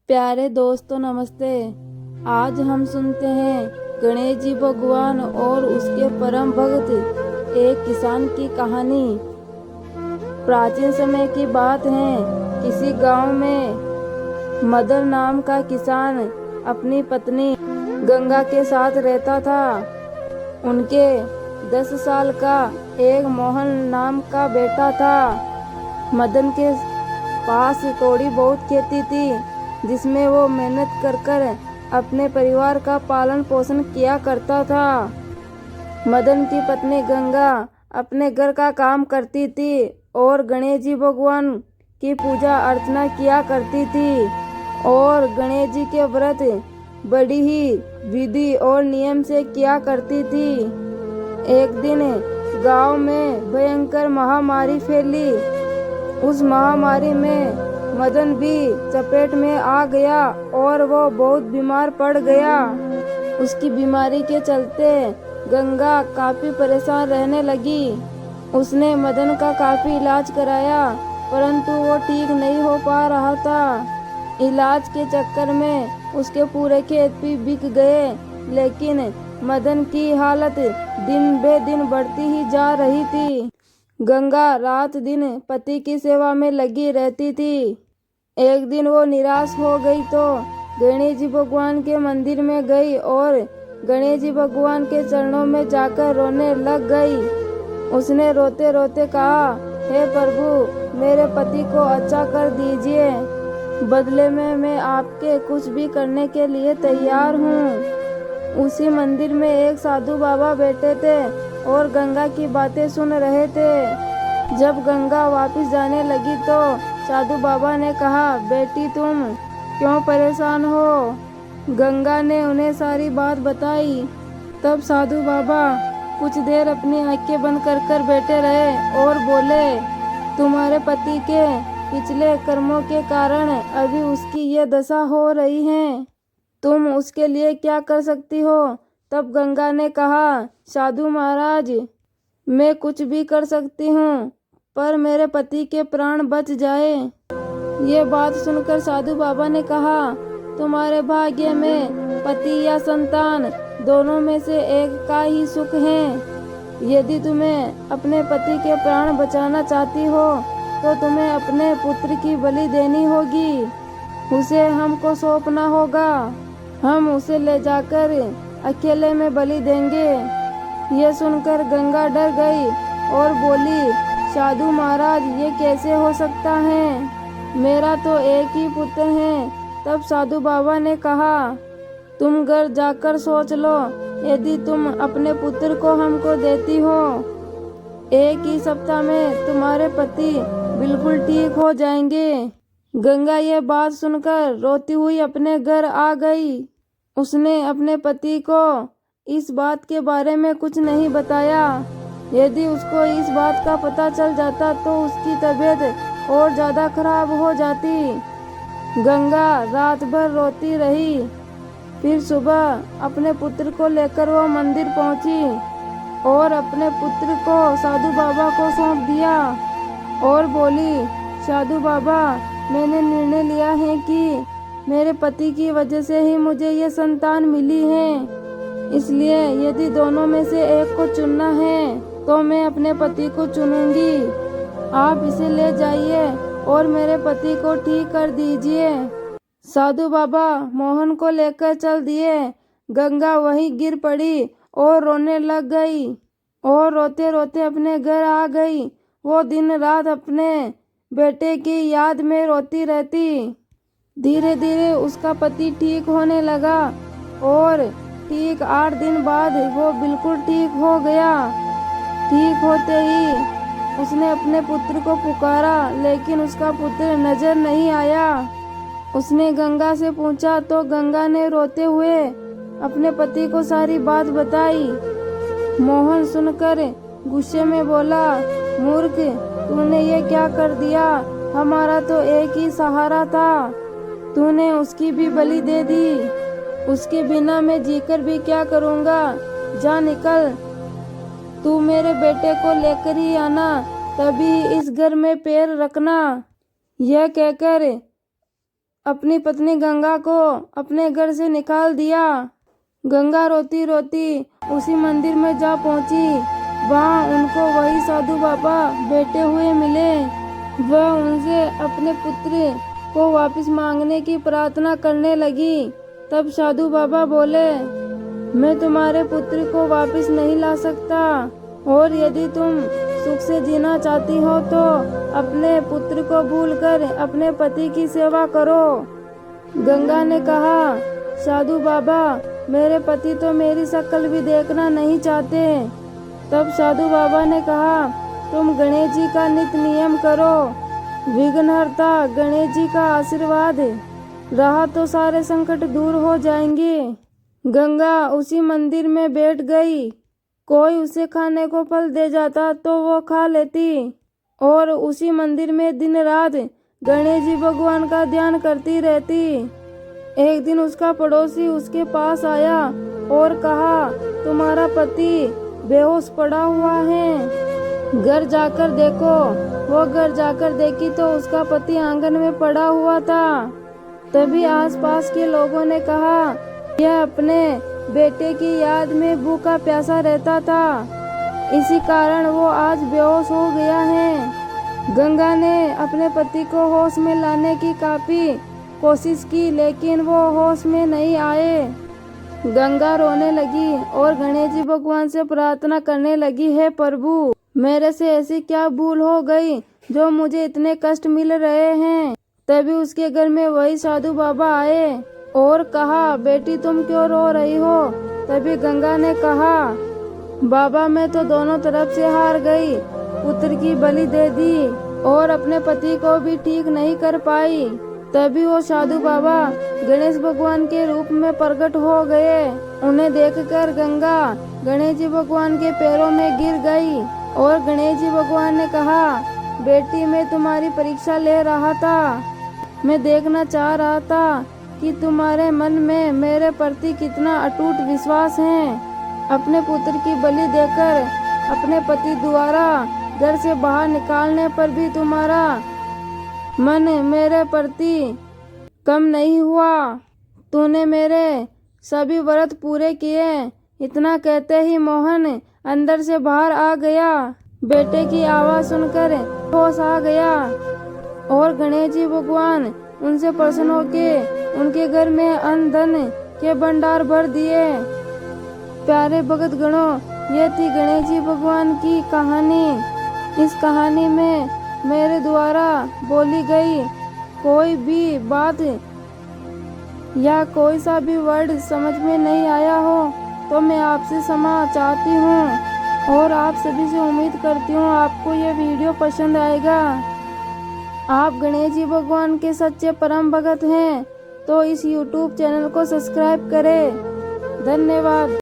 प्यारे दोस्तों नमस्ते। आज हम सुनते हैं गणेश जी भगवान और उसके परम भक्त एक किसान की कहानी। प्राचीन समय की बात है। किसी गांव में मदन नाम का किसान अपनी पत्नी गंगा के साथ रहता था। उनके 10 साल का एक मोहन नाम का बेटा था। मदन के पास थोड़ी बहुत खेती थी जिसमें वो मेहनत कर अपने परिवार का पालन पोषण किया करता था। मदन की पत्नी गंगा अपने घर का काम करती थी और गणेश जी भगवान की पूजा अर्चना किया करती थी और गणेश जी के व्रत बड़ी ही विधि और नियम से किया करती थी। एक दिन गांव में भयंकर महामारी फैली। उस महामारी में मदन भी चपेट में आ गया और वो बहुत बीमार पड़ गया। उसकी बीमारी के चलते गंगा काफी परेशान रहने लगी। उसने मदन का काफी इलाज कराया परंतु वो ठीक नहीं हो पा रहा था। इलाज के चक्कर में उसके पूरे खेत भी बिक गए, लेकिन मदन की हालत दिन बे दिन बढ़ती ही जा रही थी। गंगा रात दिन पति की सेवा में लगी रहती थी। एक दिन वो निराश हो गई तो गणेश जी भगवान के मंदिर में गई और गणेश जी भगवान के चरणों में जाकर रोने लग गई। उसने रोते रोते कहा, हे प्रभु, मेरे पति को अच्छा कर दीजिए। बदले में मैं आपके कुछ भी करने के लिए तैयार हूँ। उसी मंदिर में एक साधु बाबा बैठे थे और गंगा की बातें सुन रहे थे। जब गंगा वापस जाने लगी तो साधु बाबा ने कहा, बेटी तुम क्यों परेशान हो? गंगा ने उन्हें सारी बात बताई। तब साधु बाबा कुछ देर अपनी आंखें बंद कर बैठे रहे और बोले, तुम्हारे पति के पिछले कर्मों के कारण अभी उसकी ये दशा हो रही है। तुम उसके लिए क्या कर सकती हो? तब गंगा ने कहा, साधु महाराज, मैं कुछ भी कर सकती हूँ पर मेरे पति के प्राण बच जाए। ये बात सुनकर साधु बाबा ने कहा, तुम्हारे भाग्य में पति या संतान दोनों में से एक का ही सुख है। यदि तुम्हें अपने पति के प्राण बचाना चाहती हो तो तुम्हें अपने पुत्र की बलि देनी होगी। उसे हमको सौंपना होगा। हम उसे ले जाकर अकेले में बलि देंगे। ये सुनकर गंगा डर गई और बोली, साधु महाराज, ये कैसे हो सकता है? मेरा तो एक ही पुत्र है। तब साधु बाबा ने कहा, तुम घर जाकर सोच लो। यदि तुम अपने पुत्र को हमको देती हो, एक ही सप्ताह में तुम्हारे पति बिल्कुल ठीक हो जाएंगे। गंगा ये बात सुनकर रोती हुई अपने घर आ गई। उसने अपने पति को इस बात के बारे में कुछ नहीं बताया। यदि उसको इस बात का पता चल जाता तो उसकी तबीयत और ज्यादा खराब हो जाती। गंगा रात भर रोती रही। फिर सुबह अपने पुत्र को लेकर वो मंदिर पहुंची और अपने पुत्र को साधु बाबा को सौंप दिया और बोली, साधु बाबा, मैंने निर्णय लिया है कि मेरे पति की वजह से ही मुझे ये संतान मिली है। इसलिए यदि दोनों में से एक को चुनना है तो मैं अपने पति को चुनूंगी। आप इसे ले जाइए और मेरे पति को ठीक कर दीजिए। साधु बाबा मोहन को लेकर चल दिए। गंगा वहीं गिर पड़ी और रोने लग गई और रोते रोते अपने घर आ गई। वो दिन रात अपने बेटे की याद में रोती रहती। धीरे धीरे उसका पति ठीक होने लगा और ठीक 8 दिन बाद वो बिल्कुल ठीक हो गया। ठीक होते ही उसने अपने पुत्र को पुकारा, लेकिन उसका पुत्र नजर नहीं आया। उसने गंगा से पूछा तो गंगा ने रोते हुए अपने पति को सारी बात बताई। मोहन सुनकर गुस्से में बोला, मूर्ख, तूने ये क्या कर दिया? हमारा तो एक ही सहारा था। तूने उसकी भी बलि दे दी। उसके बिना मैं जीकर भी क्या करूँगा? जा निकल। तू मेरे बेटे को लेकर ही आना, तभी इस घर में पैर रखना। यह कहकर अपनी पत्नी गंगा को अपने घर से निकाल दिया। गंगा रोती रोती उसी मंदिर में जा पहुंची। वहाँ उनको वही साधु बाबा बैठे हुए मिले। वह उनसे अपने पुत्र को वापस मांगने की प्रार्थना करने लगी। तब साधु बाबा बोले, मैं तुम्हारे पुत्र को वापस नहीं ला सकता, और यदि तुम सुख से जीना चाहती हो तो अपने पुत्र को भूलकर अपने पति की सेवा करो। गंगा ने कहा, साधु बाबा, मेरे पति तो मेरी शक्ल भी देखना नहीं चाहते। तब साधु बाबा ने कहा, तुम गणेश जी का नित्य नियम करो। विघ्नहर्ता गणेश जी का आशीर्वाद रहा तो सारे संकट दूर हो जाएंगे। गंगा उसी मंदिर में बैठ गई। कोई उसे खाने को फल दे जाता तो वो खा लेती और उसी मंदिर में दिन रात गणेश जी भगवान का ध्यान करती रहती। एक दिन उसका पड़ोसी उसके पास आया और कहा, तुम्हारा पति बेहोश पड़ा हुआ है, घर जाकर देखो। वो घर जाकर देखी तो उसका पति आंगन में पड़ा हुआ था। तभी आसपास के लोगों ने कहा, यह अपने बेटे की याद में भूखा प्यासा रहता था, इसी कारण वो आज बेहोश हो गया है। गंगा ने अपने पति को होश में लाने की काफी कोशिश की, लेकिन वो होश में नहीं आए। गंगा रोने लगी और गणेश जी भगवान से प्रार्थना करने लगी, हे प्रभु, मेरे से ऐसी क्या भूल हो गई जो मुझे इतने कष्ट मिल रहे हैं। तभी उसके घर में वही साधु बाबा आए और कहा, बेटी तुम क्यों रो रही हो। तभी गंगा ने कहा, बाबा मैं तो दोनों तरफ से हार गई, पुत्र की बलि दे दी और अपने पति को भी ठीक नहीं कर पाई। तभी वो साधु बाबा गणेश भगवान के रूप में प्रकट हो गए। उन्हें देखकर गंगा गणेश जी भगवान के पैरों में गिर गई और गणेश जी भगवान ने कहा, बेटी मैं तुम्हारी परीक्षा ले रहा था, मैं देखना चाह रहा था कि तुम्हारे मन में मेरे प्रति कितना अटूट विश्वास है। अपने पुत्र की बलि देकर अपने पति द्वारा घर से बाहर निकालने पर भी तुम्हारा मन मेरे प्रति कम नहीं हुआ। तूने मेरे सभी व्रत पूरे किए। इतना कहते ही मोहन अंदर से बाहर आ गया। बेटे की आवाज सुनकर होश आ गया और गणेश जी भगवान उनसे प्रसन्न होके उनके घर में अन्न धन के भंडार भर दिए। प्यारे भगत गणों, ये थी गणेश जी भगवान की कहानी। इस कहानी में मेरे द्वारा बोली गई कोई भी बात या कोई सा भी वर्ड समझ में नहीं आया हो तो मैं आपसे क्षमा चाहती हूँ और आप सभी से उम्मीद करती हूँ आपको ये वीडियो पसंद आएगा। आप गणेश जी भगवान के सच्चे परम भगत हैं तो इस YouTube चैनल को सब्सक्राइब करें। धन्यवाद।